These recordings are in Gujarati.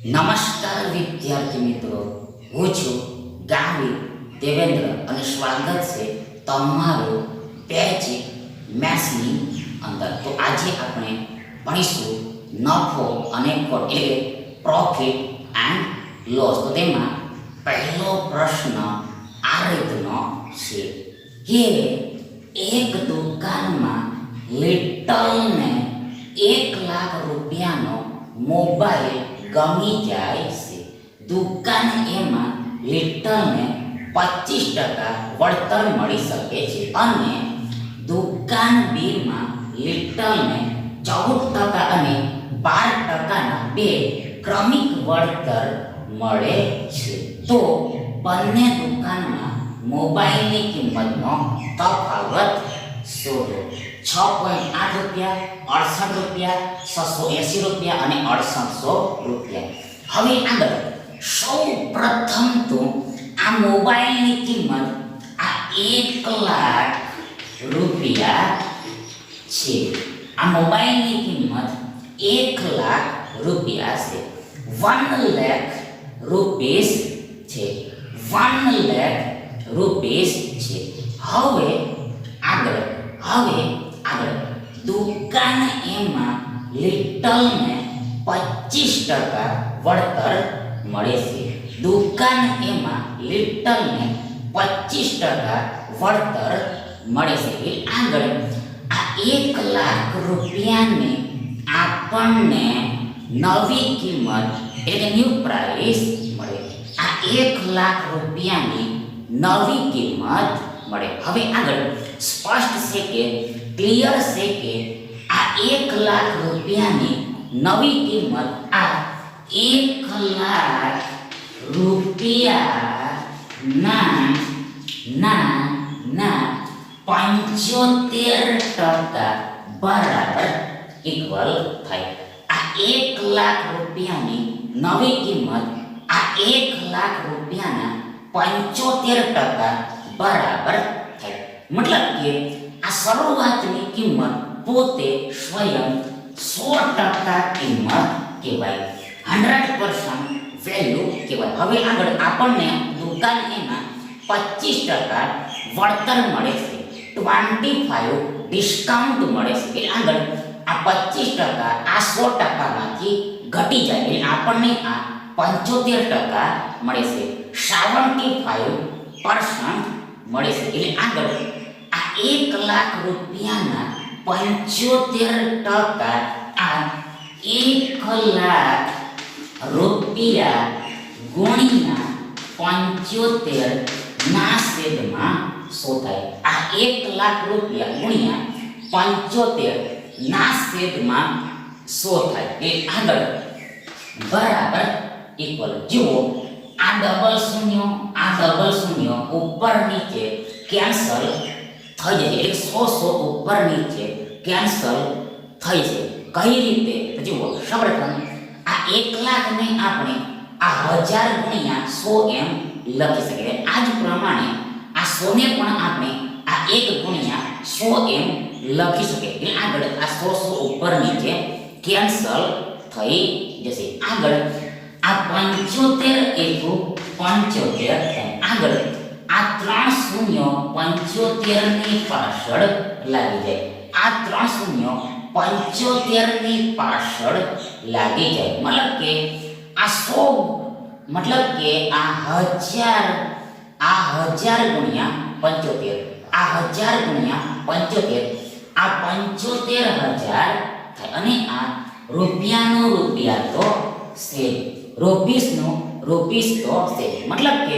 નમસ્કાર વિદ્યાર્થી મિત્રો, હું છું ગાવી દેવેન્દ્ર અને સ્વાગત છે તમારું બેઝિક મેથ્સની અંદર. તો આજે આપણે ભણીશું નફો અને ખોટ એટલે પ્રોફિટ એન્ડ લોસ. તો તેમાં પહેલો પ્રશ્ન આ રીતનો છે કે એક દુકાનમાં લિટલને 1 લાખ રૂપિયાનો મોબાઈલ ગમી જાય છે. દુકાન એમાં લિટલને 25% વળતર મળી શકે છે અને દુકાન બીમાં લિટલને 14% અને 12%ના બે ક્રમિક વળતર મળે છે. તો બંને દુકાનમાં મોબાઈલની કિંમતનો તફાવત શોધો. 6.8 રૂપિયા, 68 રૂપિયા, 680 રૂપિયા અને 6800 રૂપિયા. હવે આગળ સૌ પ્રથમ તો આ મોબાઈલની કિંમત આ 1 લાખ રૂપિયા છે. આ મોબાઈલની કિંમત 1 લાખ રૂપિયા છે. 1 લાખ રૂપીસ છે. 1 લાખ રૂપીસ છે. હવે આગળ દુકાન એમાં લિટલને 25% વળતર મળે છે. દુકાન એમાં લિટલને 25% વળતર મળે છે. એટલે આગળ આ 1 લાખ રૂપિયાની આપણને નવી કિંમત એટલે ન્યૂ પ્રાઇસ મળે. આ 1 લાખ રૂપિયાની નવી કિંમત મળે. હવે આગળ સ્પષ્ટ છે કે ક્લિયર છે કે આ 1 લાખ રૂપિયાની નવી કિંમત આ 1 લાખ રૂપિયાના 75% બરાબર ઇક્વલ થાય. આ 1 લાખ રૂપિયાની નવી કિંમત આ 1 લાખ રૂપિયાના 75% બરાબર થાય. મતલબ કે આ શરૂઆતની કિંમત પોતે સ્વયં 100% કિંમત કહેવાય. 100% વેલ્યુ કહેવાય. હવે આગળ આપણને દુકાન એમાં 25% વળતર મળે છે. 25 ડિસ્કાઉન્ટ મળે છે. એટલે આગળ આ 25% આ 100%માંથી ઘટી જાય એટલે આપણને આ 75% મળે છે. 75% મળે છે. એટલે આગળ આ 1 લાખ રૂપિયાના 75% આ 1 લાખ રૂપિયા ગુણ્યા 75 ના છેદમાં 100 થાય. આ 1 લાખ રૂપિયા ગુણ્યા 75 ના છેદમાં 100 થાય. એ આગળ બરાબર ઇક્વલ. જુઓ આ ડબલ શૂન્ય ઉપર નીચે કેન્સલ થઈ જાય. એટલે 100 ઉપર નીચે કેન્સલ થઈ જાય. કઈ રીતે? જુઓ સૌપ્રથમ આ 1 લાખને આપણે આ 1000 ગુણ્યા 100 એમ લખી શકીએ. આ જ પ્રમાણે આ 100 ને પણ આપણે આ 1 ગુણ્યા 100 એમ લખી શકીએ. એટલે આગળ આ 100 ઉપર નીચે કેન્સલ થઈ જશે. આગળ આ 75 એકુ 75 આગળ આ 3 શૂન્ય 75 ની પાછળ લાગી જાય. આ 3 શૂન્ય 75 ની પાછળ લાગી જાય. મતલબ કે આ 100 મતલબ કે આ 1000 ગુણ્યા 75 આ 1000 ગુણ્યા 75 આ 75000 થાય. અને આ રૂપિયાનો રૂપિયા તો છે, રૂપીસ તો છે. મતલબ કે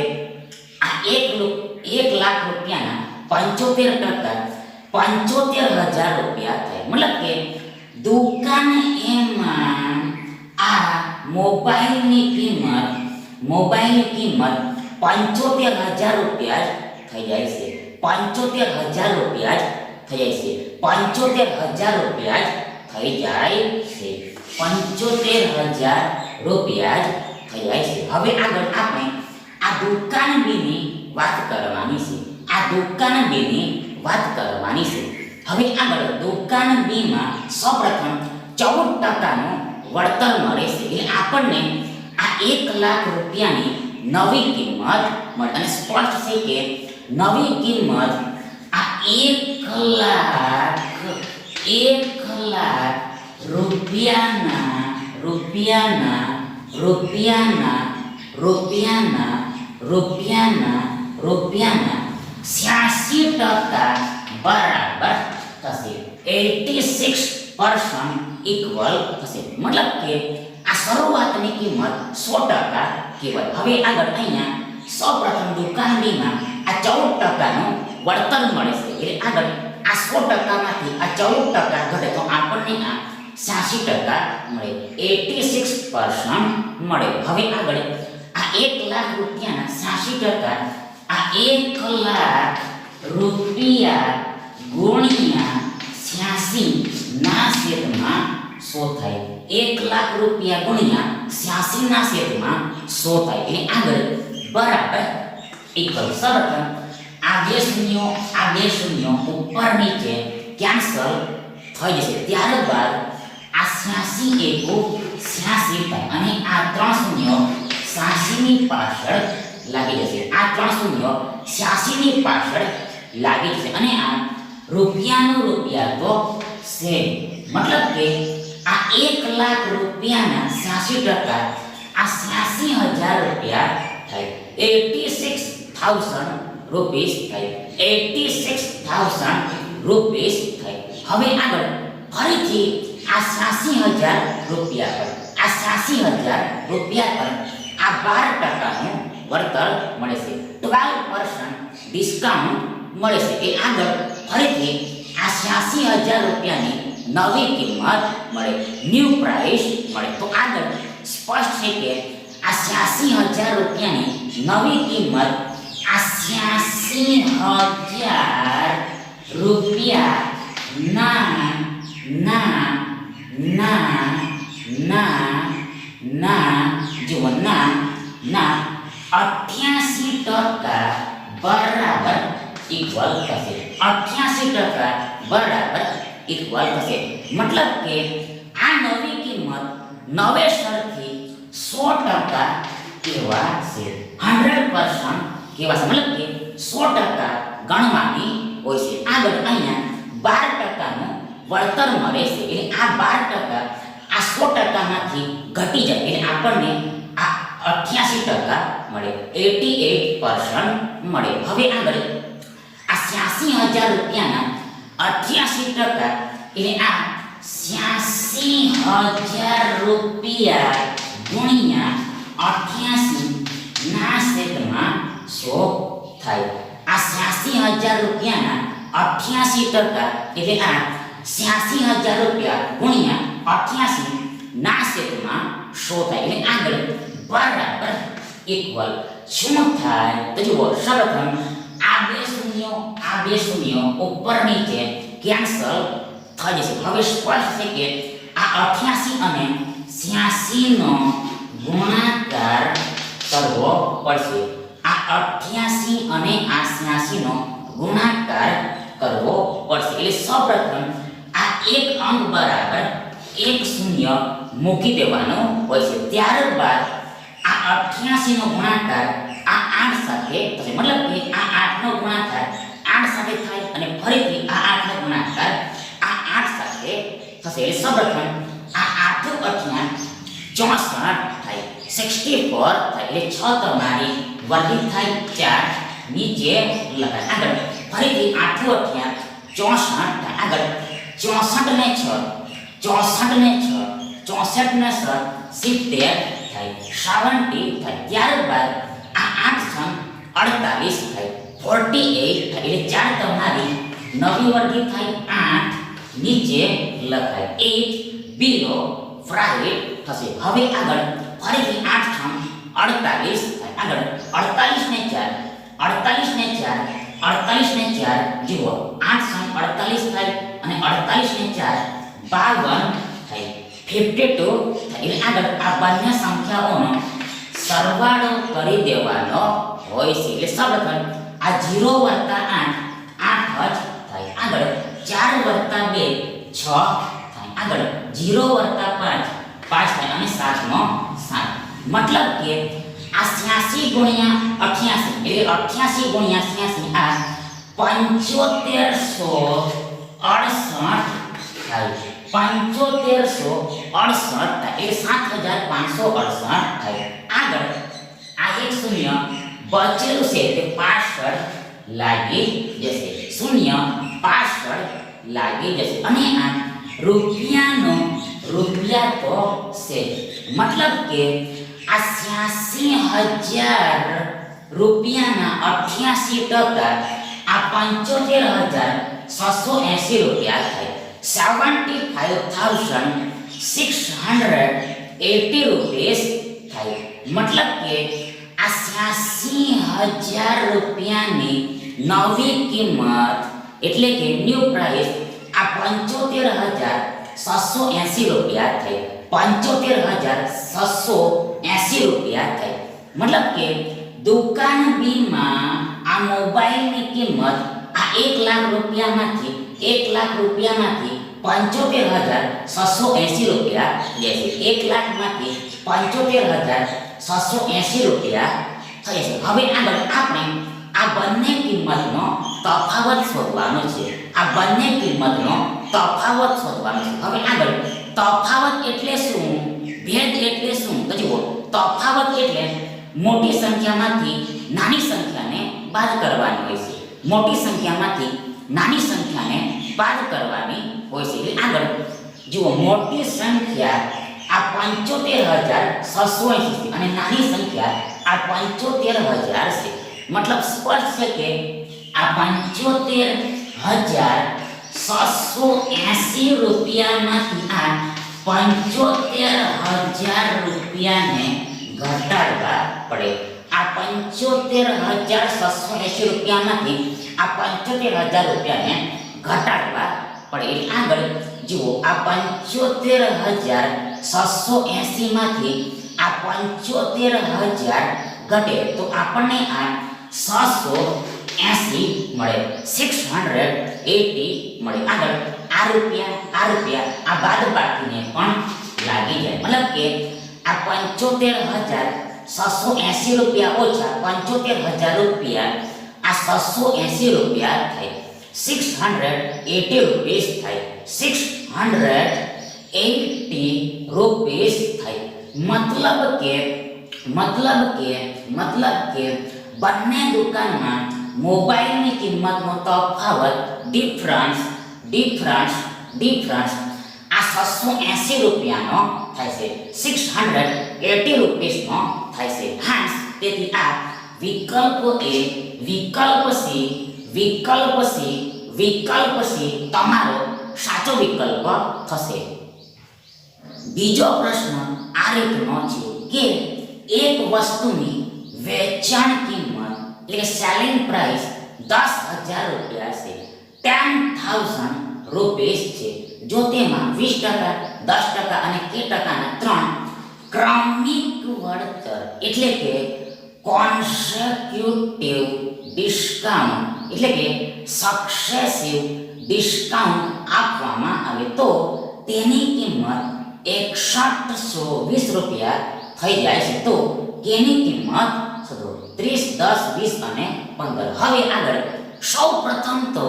આ 1 લાખ રૂપિયાના 75% 75000 રૂપિયા થાય. મતલબ કે દુકાન એમાં આ મોબાઈલની કિંમત 75000 રૂપિયા થઈ જાય છે. 75000 રૂપિયા થઈ જાય છે. 75000 રૂપિયા થઈ જાય છે. 75000 રૂપિયા થઈ જાય છે. હવે આગળ આપણે આ દુકાન બીની વાત કરવાની છે. આ દુકાન બીની વાત કરવાની છે. હવે આગળ દુકાન બીમાં સૌપ્રથમ 14% નું વળતર મળે છે. એટલે આપણને 1 લાખ રૂપિયાની નવી કિંમત મળે અને સ્પષ્ટ છે કે નવી કિંમત આ 1 લાખ રૂપિયાના 86% બરાબર થશે 86% ઇક્વલ થશે મતલબ કે આ શરૂઆતની કિંમત 100% કહેવાય હવે આગળ અહીંયા સૌપ્રથમ દુકાન બીમાં આ 14%નું વળતર મળે છે એટલે આગળ આ 100%માંથી આ 14% ઘટે તો આપણને આ 86% મળે 86% મળે હવે આગળ આ 1 લાખ રૂપિયાના 86% આ 1 લાખ રૂપિયા ગુણ્યા 86 ના છેદમાં 100 થાય 1 લાખ રૂપિયા ગુણ્યા 86 ના છેદમાં 100 થાય એટલે આગળ બરાબર ઇક્વલ સૌપ્રથમ આ બે શૂન્યો ઉપર નીચે કેન્સલ થઈ જશે ત્યારબાદ આ 86 એકુ 86 થાય અને આ 3 શૂન્યો 86 ની પાછળ લાગી જશે આ 3 શૂન્યો 86 ની પાછળ લાગી જશે અને આ રૂપિયાનો રૂપિયા તો છે મતલબ કે આ 1 લાખ રૂપિયાના 86% આ 86,000 રૂપિયા થાય 86,000 રૂપીસ થાય 86,000 રૂપીસ થાય હવે આગળ ફરીથી આ 86,000 રૂપિયા પર આ 86,000 રૂપિયા પર આ 12%નું વળતર મળે છે 12% ડિસ્કાઉન્ટ મળે છે એ આગળ ફરીથી આ 86,000 રૂપિયાની નવી કિંમત મળે ન્યૂ પ્રાઇસ મળે તો આગળ સ્પષ્ટ છે કે આ 86,000 રૂપિયાની નવી કિંમત આ 86,000 રૂપિયા જુઓ ના 88% બરાબર ઇક્વલ થશે 88% બરાબર ઇક્વલ થશે મતલબ કે આ નવી કિંમત નવેસરથી 100% કહેવાશે 100% કહેવાશે મતલબ કે 100% ગણવાની હોય છે આગળ અહીંયા 12%નું વળતર મળે છે એટલે આ 12% આ 100%માંથી ઘટી જાય એટલે આપણને આ 88% મળે 88% મળે હવે આગળ આ 86,000 રૂપિયાના 88% એટલે આ 86,000 રૂપિયા ગુણ્યા 88 ના છેદમાં 100 થાય આ 86,000 રૂપિયાના 88% એટલે આ 86,000 રૂપિયા ગુણ્યા 88 ના છેદમાં 100 થાય એટલે આગળ બરાબર ઇક્વલ શું થાય તો જુઓ સૌપ્રથમ આ બે શૂન્યો ઉપર નીચે કેન્સલ થઈ જશે હવે સ્પષ્ટ છે કે આ 88 અને 86 નો ગુણાકાર કરવો પડશે આ 88 અને આ 86 નો ગુણાકાર કરવો પડશે એટલે સૌપ્રથમ આ એક અંક બરાબર એક શૂન્ય મૂકી દેવાનો હોય છે ત્યારબાદ આ 88 નો ગુણાકાર આ 8 સાથે થશે મતલબ કે આ 8 નો ગુણાકાર 8 સાથે થાય અને ફરીથી આ 8 નો ગુણાકાર આ 8 સાથે થશે એટલે સૌપ્રથમ આ 8 × 64 થાય 64 થાય એટલે 6 તમારી વર્ગી થાય 4 નીચે લખાય આગળ ફરીથી 8 × 64 થાય આગળ 64 ને 6 64 ને 6 64 ને 7 70 થાય 70 થાય ત્યારબાદ આ 8 48 થાય 48 થાય એટલે 4 તમારી નવી વર્ગી થાય 8 નીચે લખાય 8 below right થશે હવે આગળ ફરીથી 8 48 થાય આગળ 48 ને 4 48 ને 4 48 ને 4 જુઓ 8 48 થાય અને 48 ને 4 52 થાય 52 થાય એટલે આગળ આ બંને સંખ્યાઓનો સરવાળો કરી દેવાનો હોય છે એટલે સૌપ્રથમ આ 0 + 8 8 જ થાય આગળ 4 + 2 6 થાય આગળ 0 + 5 5 થાય અને 7 નો 7 मतलब કે આ 86 ગુણ્યા 88 એટલે 88 ગુણ્યા 86 આ 7568 થાય 7568 થાય એટલે 7568 થાય આગળ આ એક શૂન્ય બચેલું છે તે પાછળ લાગી જશે શૂન્ય પાછળ લાગી જશે અને આ રૂપિયા તો છે મતલબ કે આ 86,000 રૂપિયાના 88% આ 75,680 રૂપિયા થાય 75,680 રૂપિયા થાય મતલબ કે આ 86,000 રૂપિયાની નવી કિંમત એટલે કે ન્યૂ પ્રાઇસ આ 75,680 રૂપિયા થઈ 75,680 રૂપિયા થઈ મતલબ કે દુકાન બીમાં આ મોબાઈલની કિંમત આ 1 લાખ રૂપિયામાંથી 75,680 રૂપિયા લેશે 1 લાખમાંથી 75,680 રૂપિયા થશે હવે આગળ આપણે આ બંને કિંમતનો તફાવત શોધવાનો છે આ બંને કિંમતનો તફાવત શોધવાનો છે હવે આગળ તફાવત એટલે શું ભેદ એટલે શું તો જુઓ તફાવત એટલે મોટી સંખ્યામાંથી નાની સંખ્યાને બાદ કરવાની હોય છે મોટી સંખ્યામાંથી નાની સંખ્યાને બાદ કરવાની હોય છે એટલે આગળ જુઓ મોટી સંખ્યા આ 75,680 છે અને નાની સંખ્યા આ 75,000 છે मतलब स्पष्ट है कि आ 75,680 रुपया में आ 75,000 रुपया ने घटाड़वा पड़े आ 75,680 रुपया में आ 75,000 रुपया ने घटाड़वा पड़े आगे जुओ आ 75,680 में आ 75,000 घटे तो आपने आ 680 મળે 680 મળે આગળ આ રૂપિયા આ બાદબાકીને પણ લાગી જાય મતલબ કે આ 75,680 રૂપિયા ઓછા 75,000 રૂપિયા આ 680 રૂપિયા થાય 680 રૂપિયા થાય 680 રૂપિયા થાય मतलब के બંને દુકાનમાં મોબાઈલની કિંમતનો તફાવત ડિફરન્સ આ 680 રૂપિયાનો થાય છે 680 રૂપિયાનો થાય છે હા તેથી આ વિકલ્પ A વિકલ્પ C તમારો સાચો વિકલ્પ થશે બીજો પ્રશ્ન આ રીતનો છે કે એક વસ્તુની વેચાણ કિંમત એટલે સેલિંગ પ્રાઇસ 10,000 રૂપિયા છે 10,000 રૂપિયા છે જો તેમાં 20% 10% અને k ટકાના ત્રણ ક્રમિક વળતર એટલે કે કોન્સેક્યુટિવ ડિસ્કાઉન્ટ એટલે કે સક્સેસિવ ડિસ્કાઉન્ટ આપવામાં આવે તો તેની કિંમત 6120 રૂપિયા થઈ જાય છે તો કેની કિંમત 30 10 20 અને 15 હવે આગળ સૌપ્રથમ તો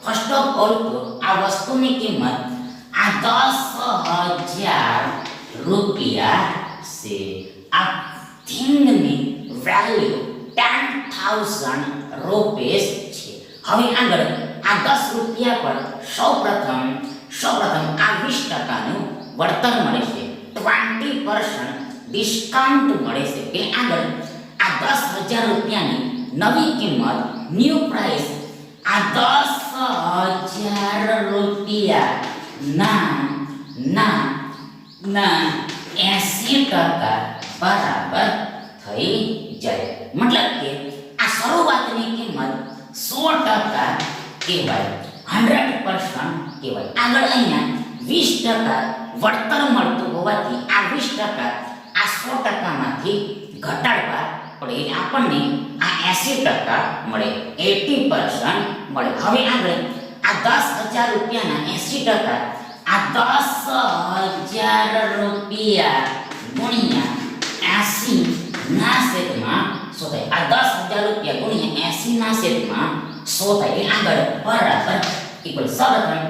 ફર્સ્ટ ઓફ ઓલ તો આ વસ્તુની કિંમત આ 10,000 રૂપિયા છે આ થિંગની વેલ્યુ 10,000 રૂપિયા છે હવે આગળ આ 10 રૂપિયા પર સૌપ્રથમ આ 20% નું વળતર મળે છે 20% ડિસ્કાઉન્ટ મળે છે એટલે આગળ આ 10,000 રૂપિયાની નવી કિંમત ન્યૂ પ્રાઇસ આ 10,000 રૂપિયા ના 80% બરાબર થઈ જાય મતલબ કે આ શરૂઆતની કિંમત 100% કહેવાય 100% કહેવાય આગળ અહીંયા 20% વળતર મળતું હોવાથી આ 20% આ 100% માંથી ઘટાડવા પડે આપણને આ 80% મળે 80% મળે હવે આગળ આ 10,000 રૂપિયાના 80% આ 10,000 રૂપિયા ગુણ્યા 80 ના છેદમાં 100 થાય. આ 10,000 રૂપિયા ગુણ્યા 80 ના છેદમાં 100 થાય. એટલે આગળ બરાબર ઇક્વલ. સૌપ્રથમ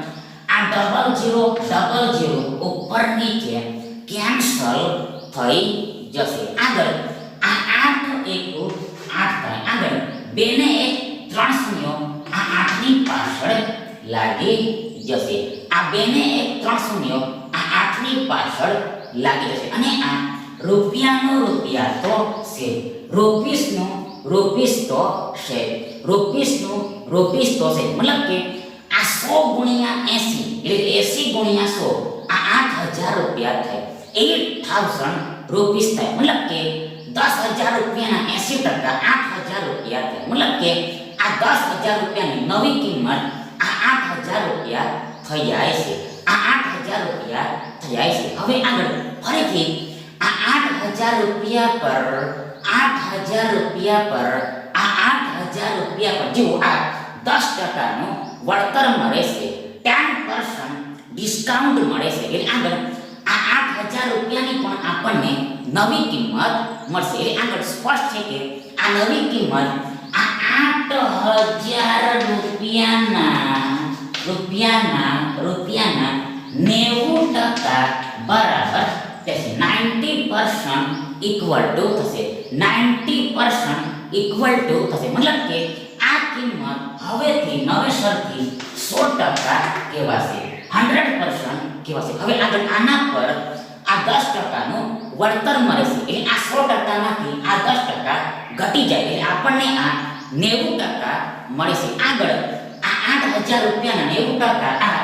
આ ડબલ ઝીરો ઉપર નીચે કેન્સલ થઈ જશે. આગળ આ 8 1 8 થાય. આગળ 2 ને 1 3 શૂન્યો, આ 8 ની પાછળ લાગી જશે. આ 2 ને 1 3 શૂન્યો, આ 8 ની પાછળ લાગી જશે. અને આ રૂપિયાનો રૂપિયા તો છે, રૂપીસનું રૂપીસ તો છે, રૂપીસનું રૂપીસ તો છે. મતલબ કે આ 100 ગુણ્યા 80 એટલે 80 ગુણ્યા 100, આ 8,000 રૂપિયા થાય. 8,000 રૂપીસ થાય. મતલબ કે 10,000 રૂપિયાના 80% 8,000 રૂપિયા થાય. મતલબ કે આ 10,000 રૂપિયાની નવી કિંમત આ 8,000 રૂપિયા થઈ જાય છે. આ 8,000 રૂપિયા થઈ જાય છે. હવે આગળ ફરીથી આ 8,000 રૂપિયા પર 8,000 રૂપિયા પર આ 8,000 રૂપિયા પર જો આ 10% નું વળતર મળે છે, 10% ડિસ્કાઉન્ટ મળે છે. એટલે આગળ આ 8,000 રૂપિયાની પણ આપણને નવી કિંમત મળશે. એટલે આગળ સ્પષ્ટ છે કે આ નવી કિંમત આ 8,000 રૂપિયાના 90% બરાબર થશે. 90% ઇક્વલ ટુ થશે. 90% ઇક્વલ ટુ થશે. મતલબ કે આ કિંમત હવેથી નવેસરથી 100% કહેવાશે, 100% કહેવાશે. હવે આગળ આના પર આ 10% નું વળતર મળે છે. એટલે આ 100% માંથી આ 10% ઘટી જાય એટલે આપણને આ 90% મળે છે. આગળ આ 8,000 રૂપિયાના 90% આ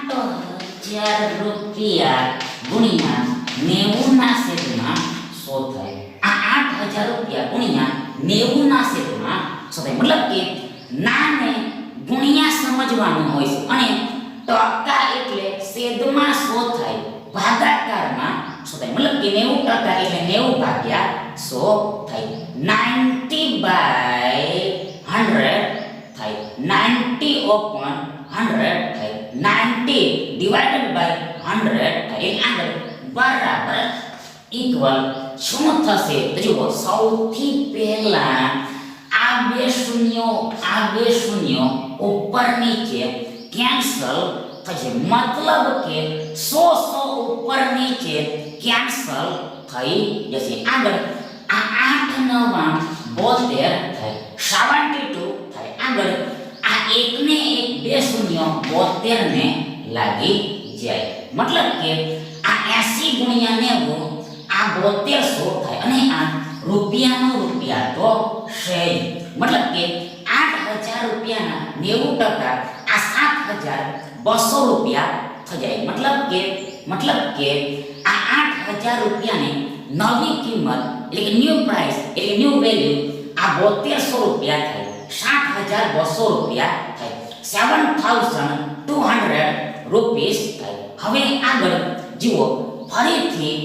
8,000 રૂપિયા ગુણ્યા 90 ના છેદમાં 100 થાય. આ 8,000 રૂપિયા ગુણ્યા 90 ના છેદમાં 100 થાય. મતલબ કે નાને ગુણ્યા સમજવાનું હોય છે અને ટકા એટલે છેદમાં 100 થાય, ભાગાકારમાં 100 થાય. મતલબ કે 90% એટલે 90 ભાગ્યા 100 થાય. 90 by 100 થાય. 90 upon 100 થાય. 90 divided by 100 થાય. એટલે આગળ બરાબર ઇક્વલ શું થશે? તો જુઓ, સૌથી પહેલા આ બે શૂન્યો ઉપર નીચે કેન્સલ થશે. મતલબ કે 100 ઉપર નીચે કેન્સલ થઈ જશે. આગળ આ 8 9 72 થાય, 72 થાય. આગળ આ 1 ને 1 બે શૂન્યો 72 ને લાગી જાય. મતલબ કે આ 80 ગુણ્યા 90 આ 7200 થાય. અને આ રૂપિયાનો રૂપિયા તો છે. મતલબ કે 8,000 રૂપિયાના 90% આ 7,200 રૂપિયા થઈ જાય. મતલબ કે આ 8,000 રૂપિયાની નવી કિંમત એટલે કે ન્યૂ પ્રાઇસ એટલે ન્યૂ વેલ્યુ આ 7200 રૂપિયા થાય, 7,200 રૂપિયા થાય, 7,200 રૂપીસ થાય. હવે આગળ જુઓ, ફરીથી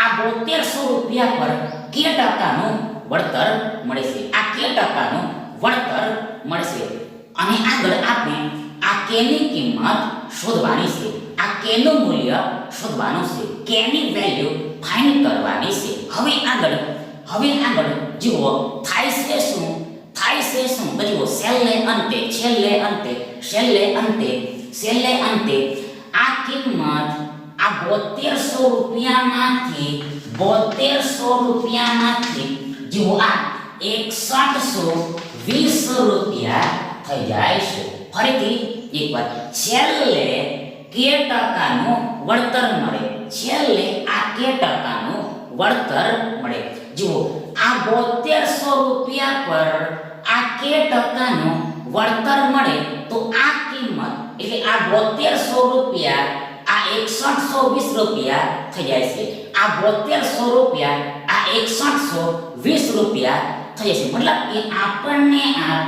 આ 7200 રૂપિયા પર કે ટકાનું વળતર મળે છે. આ કે ટકાનું વળતર મળશે. અને આગળ આપણે આ કે ની કિંમત શોધવાની છે. આ કે નું મૂલ્ય શોધવાનું છે. કે ની વેલ્યુ ફાઇન્ડ કરવાની છે. હવે આગળ જુઓ થાય છે શું? તો જુઓ, છેલ્લે અંતે આ કિંમત આ 7200 રૂપિયામાંથી જુઓ આ 6120 રૂપિયા થઈ જાય છે. ફરીથી એકવાર, છેલ્લે કે ટકાનું વળતર મળે. જુઓ, આ 7200 રૂપિયા પર આ કે ટકાનું વળતર મળે તો આ કિંમત એટલે આ 7200 રૂપિયા આ 6120 રૂપિયા થઈ જાય છે. આ 7200 રૂપિયા આ 6120 રૂપિયા થઈ જશે. મતલબ કે આપણને આ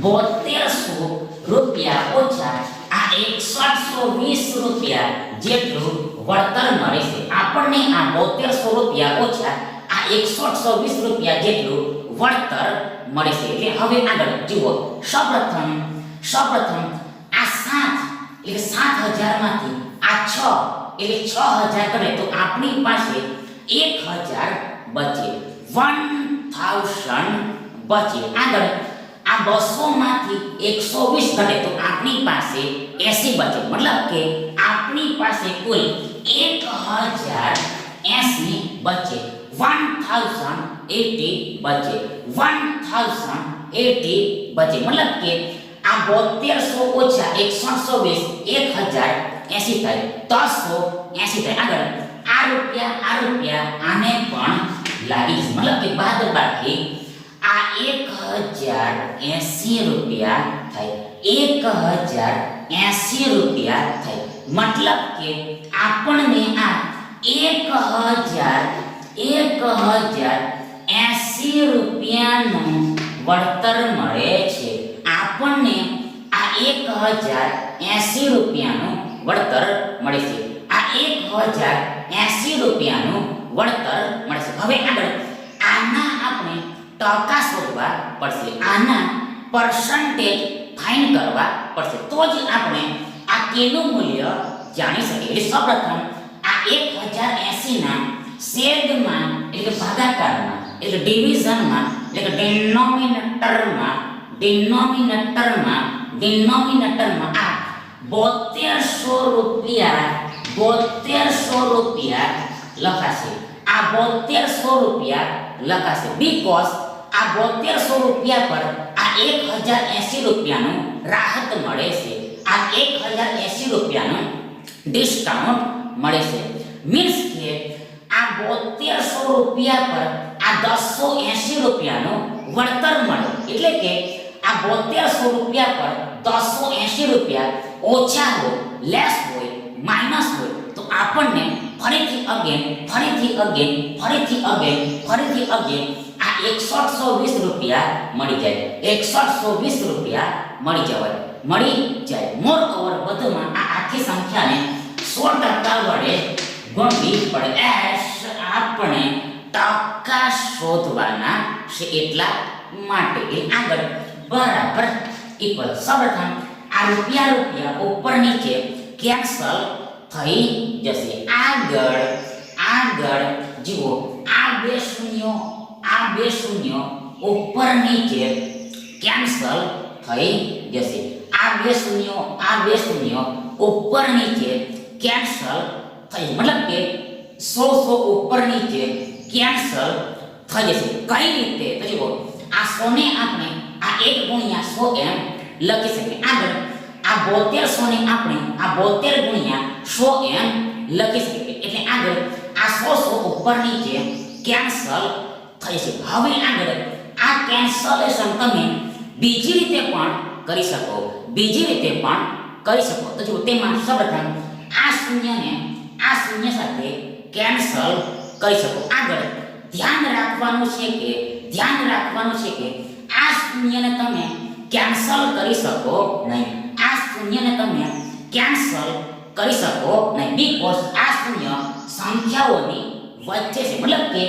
7200 રૂપિયા ઓછા આ 6120 રૂપિયા જેટલું વળતર મળે છે. આપણને આ 7200 રૂપિયા ઓછા આ 6120 રૂપિયા જેટલું વળતર મળે છે. એટલે હવે આગળ જુઓ, સૌપ્રથમ આ 7 એટલે 7000 માંથી આ 6 એટલે 6000 કરે તો આપણી પાસે 1000 બચે, 1000 બચે. આગળ આ 200 માંથી 120 ઘટે તો આપણી પાસે 80 બચે. મતલબ કે આપણી પાસે કુલ 1080 બચે, 1080 બચે, 1080 બચે. મતલબ કે આ 7200 ઓછા 120 1080 થાય, 380 થાય. આગળ આ રૂપિયા આને પણ લાગી જશે. મતલબ કે બાદબાકી આ 1080 રૂપિયા થાય, 1080 રૂપિયા થાય. મતલબ કે આપણને આ 1080 રૂપિયાનું વળતર મળે છે. આપણને આ 1080 રૂપિયાનું વળતર મળે છે. આ 1080 રૂપિયાનું વળતર મળશે. હવે આગળ આના આપણે ટકા શોધવા પડશે, આના પર્સન્ટેજ ફાઇન્ડ કરવા પડશે, તો જ આપણે આ કેનું મૂલ્ય જાણી શકીએ. એટલે સૌપ્રથમ આ 1080 ના છેદમાં એટલે કે ભાગાકારમાં એટલે ડિવિઝનમાં એટલે કે ડિનોમિનેટરમાં આ 7200 રૂપિયા લખાશે. આ 7200 રૂપિયા લખાશે બીકોઝ આ 7200 રૂપિયા પર આ 1080 રૂપિયાનું રાહત મળે છે. આ 1080 રૂપિયાનું ડિસ્કાઉન્ટ મળે છે. મીન્સ કે આ 7200 રૂપિયા પર આ 280 રૂપિયાનું વળતર મળે. એટલે કે આ 7200 રૂપિયા પર 280 રૂપિયા ઓછા હોય, લેસ હોય, માઈનસ હોય તો આપણને ફરીથી અગેન આ 6120 રૂપિયા મળી જાય. 6120 રૂપિયા મળી જાય. મોર ઓવર વધુમાં આ આખી સંખ્યાને 100% વડે ગુણવી પડે. આપણે ટકા શોધવાના છે એટલા માટે. આગળ બરાબર ઇક્વલ. સૌપ્રથમ આ રૂપિયા ઉપર નીચે કેન્સલ થઈ જશે. આગળ જુઓ આ બે શૂન્યો ઉપર નીચે કેન્સલ થઈ જશે. આ બે શૂન્યો ઉપર નીચે કેન્સલ થઈ, મતલબ કે 100 ઉપર નીચે કેન્સલ થઈ જશે. કઈ રીતે તો જુઓ આ 100 ને આપણે આ 1 ગુણ્યા 100 એમ લખી શકીએ. આગળ આ 7200 ને આપણે આ 72 ગુણ્યા 100 એમ લખી શકીએ. એટલે આગળ આ 100 ઉપર નીચે કેન્સલ થઈ છે. હવે આગળ આ કેન્સલેશન તમે બીજી રીતે પણ કરી શકો. તો જુઓ તેમાં સૌપ્રથમ આ શૂન્ય સાથે કેન્સલ કરી શકો. આગળ ધ્યાન રાખવાનું છે કે આ શૂન્યને તમે કેન્સલ કરી શકો નહીં. બીકોઝ આ શૂન્ય સંખ્યાઓની વચ્ચે છે. મતલબ કે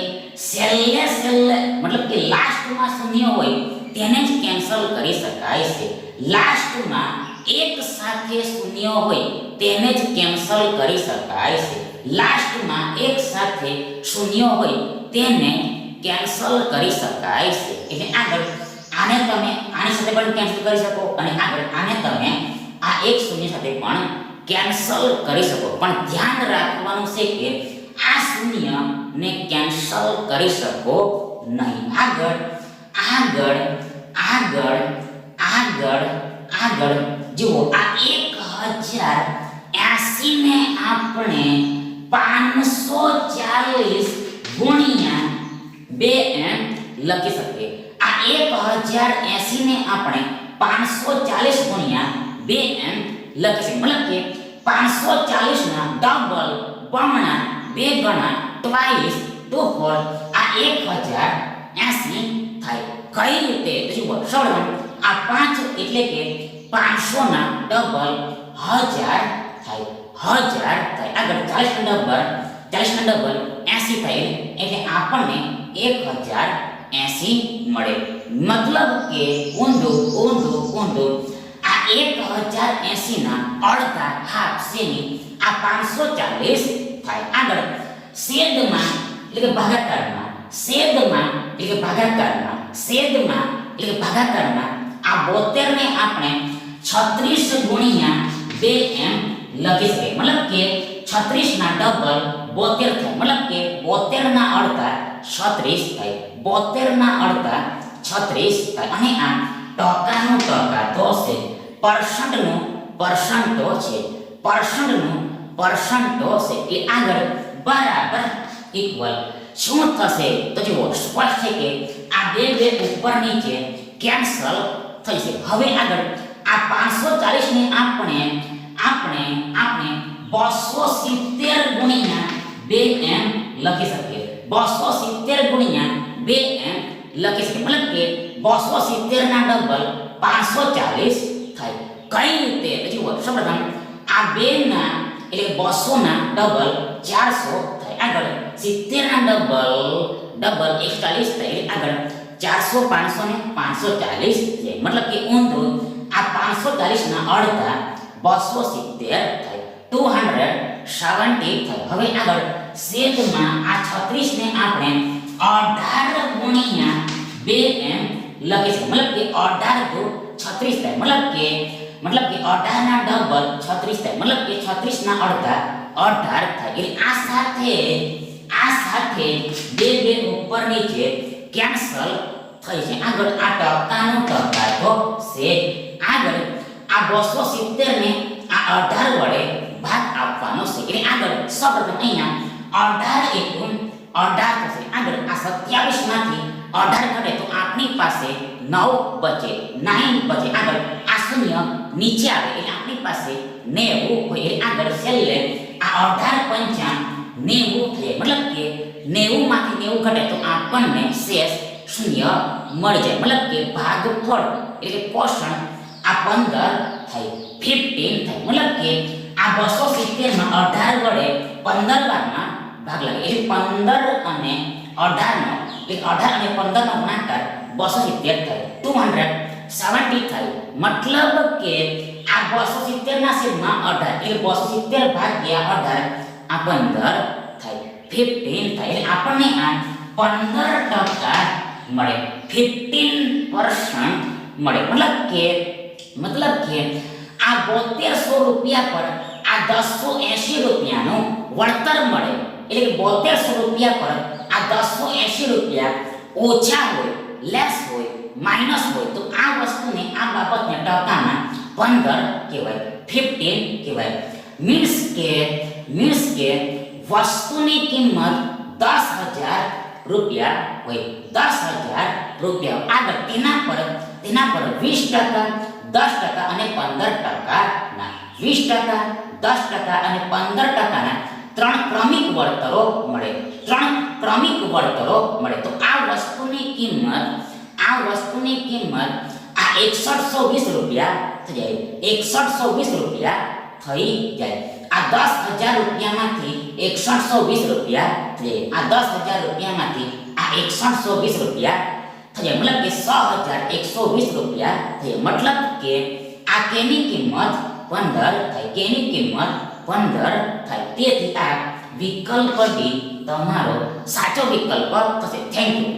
છેલ્લે મતલબ કે લાસ્ટમાં શૂન્ય હોય તેને જ કેન્સલ કરી શકાય છે. લાસ્ટમાં એક સાથે શૂન્ય હોય તેને જ કેન્સલ કરી શકાય છે. લાસ્ટમાં એક સાથે શૂન્ય હોય તેને કેન્સલ કરી શકાય છે. એટલે આગળ આને તમે આની સાથે પણ કેન્સલ કરી શકો અને આગળ આને તમે આ એક શૂન્ય સાથે પણ કેન્સલ કરી શકો. પણ ધ્યાન રાખવાનું છે કે આ શૂન્ય ને કેન્સલ કરી શકો નહીં. આગળ જુઓ આ 1080 ને આપણે 540 ગુણ્યા 2 એમ લખી શકીએ. આ 1080 ને આપણે 540 ગુણ્યા 2 એમ લખી શકીએ. મતલબ કે 540 ના ડબલ બમણા 2 ગણા ટ્વાઇસ 2 4 આ 1080 થાય. કઈ રીતે જુઓ સૌપ્રથમ આ 5 એટલે કે 500 ના ડબલ 1000 થાય. આગળ 40 ના ડબલ 80 થાય એટલે આપણને 1080 મળે. મતલબ કે ઊંધું આ 1080 ના અડધા હાફ સેમી આ 540 થાય. આગળ છેદમાં એટલે કે ભાગાકારમાં, છેદમાં એટલે કે ભાગાકારમાં, છેદમાં એટલે કે ભાગાકારમાં આ 72 ને આપણે 36 ગુણ્યા 2 એમ લખી શકીએ. મતલબ કે 36 ના ડબલ 72 થાય. મતલબ કે 72 ના અડધા 36 થાય. 72 ના અડધા 36 થાય. અને આ ટકાનું ટકા તો છે, પર્સન્ટનું પર્સન્ટ તો છે, પર્સન્ટનું પર્સન્ટ તો છે. એટલે આગળ બરાબર ઇક્વલ શું થશે તો જુઓ સ્પષ્ટ છે કે આ બે ઉપર નીચે કેન્સલ થઈ છે. હવે આગળ આ 540 ને આપણે 270 ગુણ્યા 2 એમ લખી શકીએ. 270 ગુણ્યા 2 એમ લખી શકીએ. મતલબ કે 270 ના ડબલ 540 થાય. કઈ રીતે જુઓ સૌપ્રથમ આ 2 ના એટલે 200 ના ડબલ 400 થાય. આગળ 70 ના ડબલ 140 થાય. આગળ 400 500 ને 540 થાય. મતલબ કે ઊંધું આ 540 ના અડધા 270 થાય. 270 થાય. હવે આગળ છેદમાં આ 36 ને આપણે 18 ગુણ્યા 2 એમ લખી શકીએ. મતલબ કે 18 દુ 36 થાય. મતલબ કે 18 ના ડબલ 36 થાય. મતલબ કે 36 ના અડધા 18 થાય. એટલે આ સાથે બે ઉપર નીચે કેન્સલ થઈ છે. આગળ આ ટકાનું ટકા તો છે. આગળ આ 270 ને આ 18 વડે ભાગ આપવાનો છે. એટલે આગળ સૌપ્રથમ અહીંયા 18 એકમ 18 થશે. આગળ આ 27 માંથી 18 ઘટે તો આપણી પાસે 9 બચે. આગળ આ શૂન્ય નીચે આવે એટલે આપણી પાસે 90 હોય. એટલે આગળ છેલ્લે આ 18 પંચા 90 થાય. મતલબ કે 90 માંથી 90 ઘટે તો આપણને શેષ શૂન્ય મળી જાય. મતલબ કે ભાગફળ એટલે કોષણ આ 15 થાય, 15 થાય. મતલબ કે આ 270 માં 18 વડે 15 વારમાં ભાગ લાગે. એટલે 15 અને 18 નો એટલે 18 અને 15 નો ગુણાકાર 270 થાય. 270 થાય. મતલબ કે આ 270 ના છેદમાં 18 એટલે 270 ભાગ્યા 18 આ 15 થાય, 15 થાય. એટલે આપણને આ 15% મળે, 15% મળે. મતલબ કે આ 7200 રૂપિયા પર આ 1080 રૂપિયાનું વળતર મળે. એટલે કે 7200 રૂપિયા પર આ 1080 રૂપિયા ઓછા હોય, લેસ હોય, માઈનસ હોય તો આ વસ્તુને આ બાબતને ટકામાં 15 કહેવાય, 15 કહેવાય. મીન્સ કે વસ્તુની કિંમત 10,000 રૂપિયા હોય, 10,000 રૂપિયા. આગળ તેના પર 20%, 10% અને 15% ના 20%, 10% અને 15% ના ત્રણ ક્રમિક વળતરો મળે. તો આ વસ્તુની કિંમત આ 6120 રૂપિયા થઈ જાય, 6120 રૂપિયા થઈ જાય. આ 10,000 રૂપિયામાંથી 6120 રૂપિયા થઈ જાય. આ 10,000 રૂપિયામાંથી આ 6120 રૂપિયા થઈ જાય. મતલબ કે 6,120 રૂપિયા થઈ જાય. મતલબ કે આ કેની કિંમત 15 થાય, કેની કિંમત 15 થાય. તેથી આ વિકલ્પ ડી તમારો સાચો વિકલ્પ થશે. Thank you.